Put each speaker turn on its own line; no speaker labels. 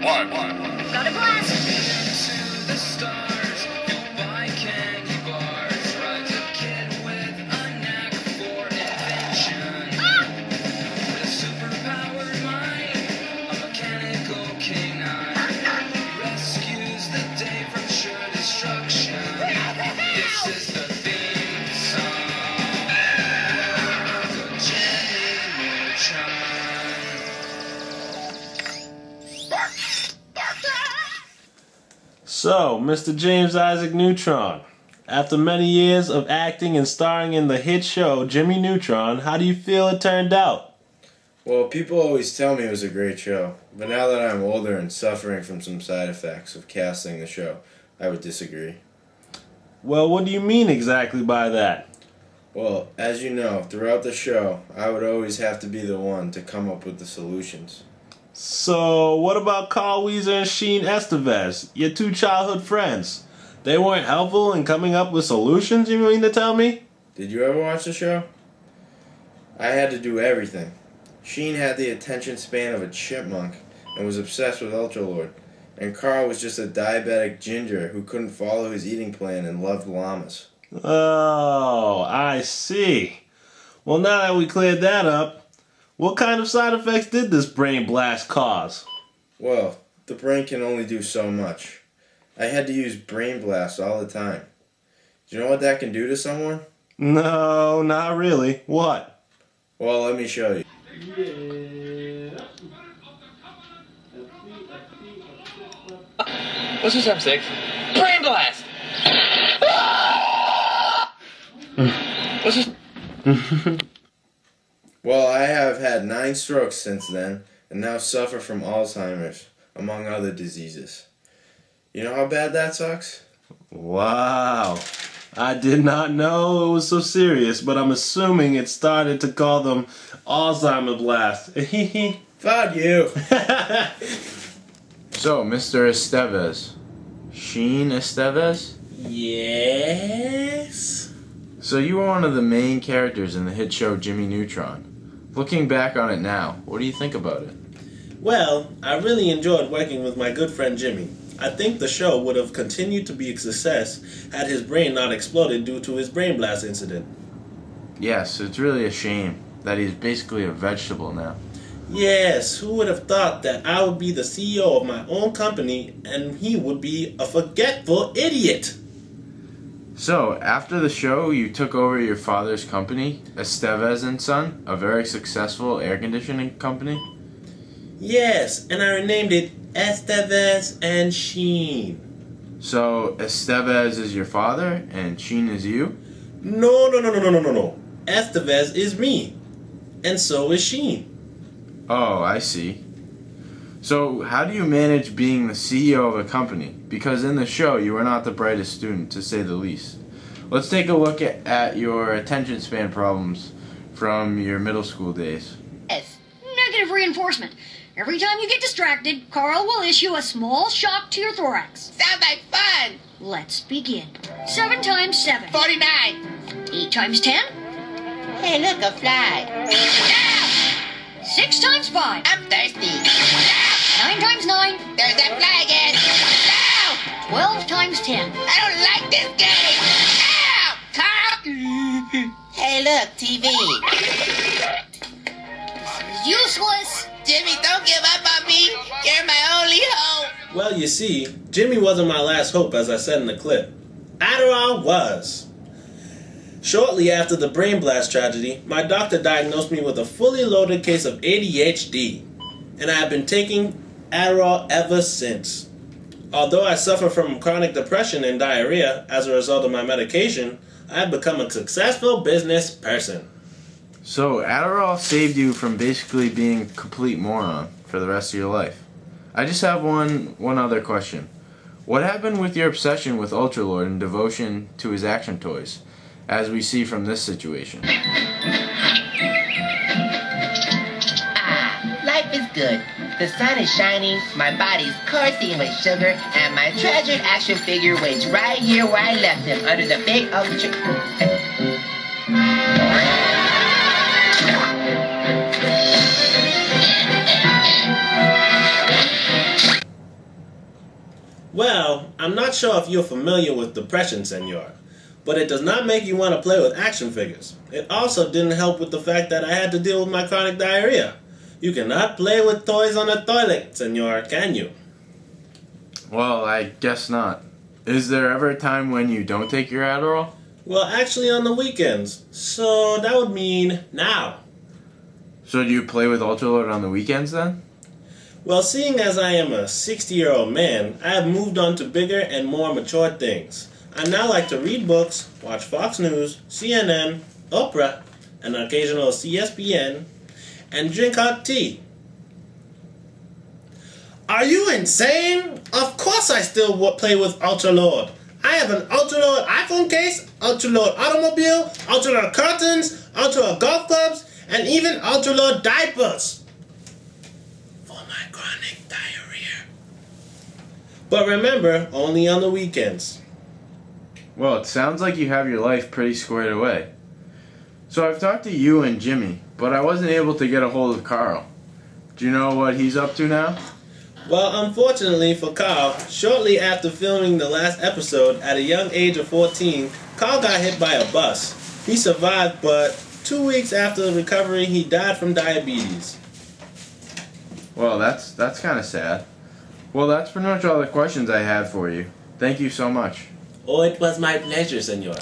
one.
Got a blast!
To the stars, you'll buy candy bars. Rides a kid with a knack for invention. With a superpowered mind, a mechanical canine. He rescues the day from sure destruction. This is the theme song. The Jimmy Neutron.
So, Mr. James Isaac Neutron, after many years of acting and starring in the hit show Jimmy Neutron, how do you feel it turned out?
Well, people always tell me it was a great show, but now that I'm older and suffering from some side effects of casting the show, I would disagree.
Well, what do you mean exactly by that?
Well, as you know, throughout the show, I would always have to be the one to come up with the solutions.
So, what about Carl Weezer and Sheen Estevez, your two childhood friends? They weren't helpful in coming up with solutions, you mean to tell me?
Did you ever watch the show? I had to do everything. Sheen had the attention span of a chipmunk and was obsessed with Ultralord, and Carl was just a diabetic ginger who couldn't follow his eating plan and loved llamas.
Oh, I see. Well, now that we cleared that up, what kind of side effects did this brain blast cause?
Well, the brain can only do so much. I had to use brain blast all the time. Do you know what that can do to someone?
No, not really. What?
Well, let me show you.
What's your step 6? Brain blast! What's your...
Well, I have had 9 strokes since then, and now suffer from Alzheimer's, among other diseases. You know how bad that sucks?
Wow. I did not know it was so serious, but I'm assuming it started to call them Alzheimer blast.
Fuck you!
So, Mr. Estevez. Sheen Estevez?
Yes?
So you were one of the main characters in the hit show Jimmy Neutron. Looking back on it now, what do you think about it?
Well, I really enjoyed working with my good friend Jimmy. I think the show would have continued to be a success had his brain not exploded due to his brain blast incident.
Yes, it's really a shame that he's basically a vegetable now.
Yes, who would have thought that I would be the CEO of my own company and he would be a forgetful idiot?
So, after the show, you took over your father's company, Estevez and Son, a very successful air conditioning company?
Yes, and I renamed it Estevez and Sheen.
So, Estevez is your father and Sheen is you?
No. Estevez is me. And so is Sheen.
Oh, I see. So, how do you manage being the CEO of a company? Because in the show, you were not the brightest student, to say the least. Let's take a look at your attention span problems from your middle school days.
Yes. Negative reinforcement. Every time you get distracted, Carl will issue a small shock to your thorax.
Sounds like fun.
Let's begin. 7 times 7.
49.
8 times 10.
Hey, look, a fly.
6 times 5.
I'm thirsty.
9 times 9.
There's that fly again. Ow!
12 times 10.
I don't like this game. Ow! Carl! Hey, look, TV.
Useless.
Jimmy, don't give up on me. You're my only hope.
Well, you see, Jimmy wasn't my last hope, as I said in the clip. Adderall was. Shortly after the brain blast tragedy, my doctor diagnosed me with a fully loaded case of ADHD, and I have been taking Adderall ever since. Although I suffer from chronic depression and diarrhea as a result of my medication, I have become a successful business person.
So, Adderall saved you from basically being a complete moron for the rest of your life. I just have one other question. What happened with your obsession with Ultralord and devotion to his action toys, as we see from this situation?
Life is good. The sun is shining, my body's coursing with sugar, and my treasured action figure waits right here where I left him, under the big oak tree.
I'm not sure if you're familiar with depression, senor, but it does not make you want to play with action figures. It also didn't help with the fact that I had to deal with my chronic diarrhea. You cannot play with toys on the toilet, senor, can you?
Well, I guess not. Is there ever a time when you don't take your Adderall?
Well, actually on the weekends, so that would mean now.
So do you play with Ultralord on the weekends then?
Well, seeing as I am a 60-year-old man, I have moved on to bigger and more mature things. I now like to read books, watch Fox News, CNN, Oprah, an occasional CSPN, and drink hot tea. Are you insane? Of course I still play with Ultralord. I have an Ultralord iPhone case, Ultralord automobile, Ultralord curtains, Ultralord golf clubs, and even Ultralord diapers. For my chronic diarrhea. But remember, only on the weekends.
Well, it sounds like you have your life pretty squared away. So I've talked to you and Jimmy, but I wasn't able to get a hold of Carl. Do you know what he's up to now?
Well, unfortunately for Carl, shortly after filming the last episode at a young age of 14, Carl got hit by a bus. He survived, but 2 weeks after recovering, he died from diabetes.
Well, that's kind of sad. Well, that's pretty much all the questions I had for you. Thank you so much.
Oh, it was my pleasure, senor.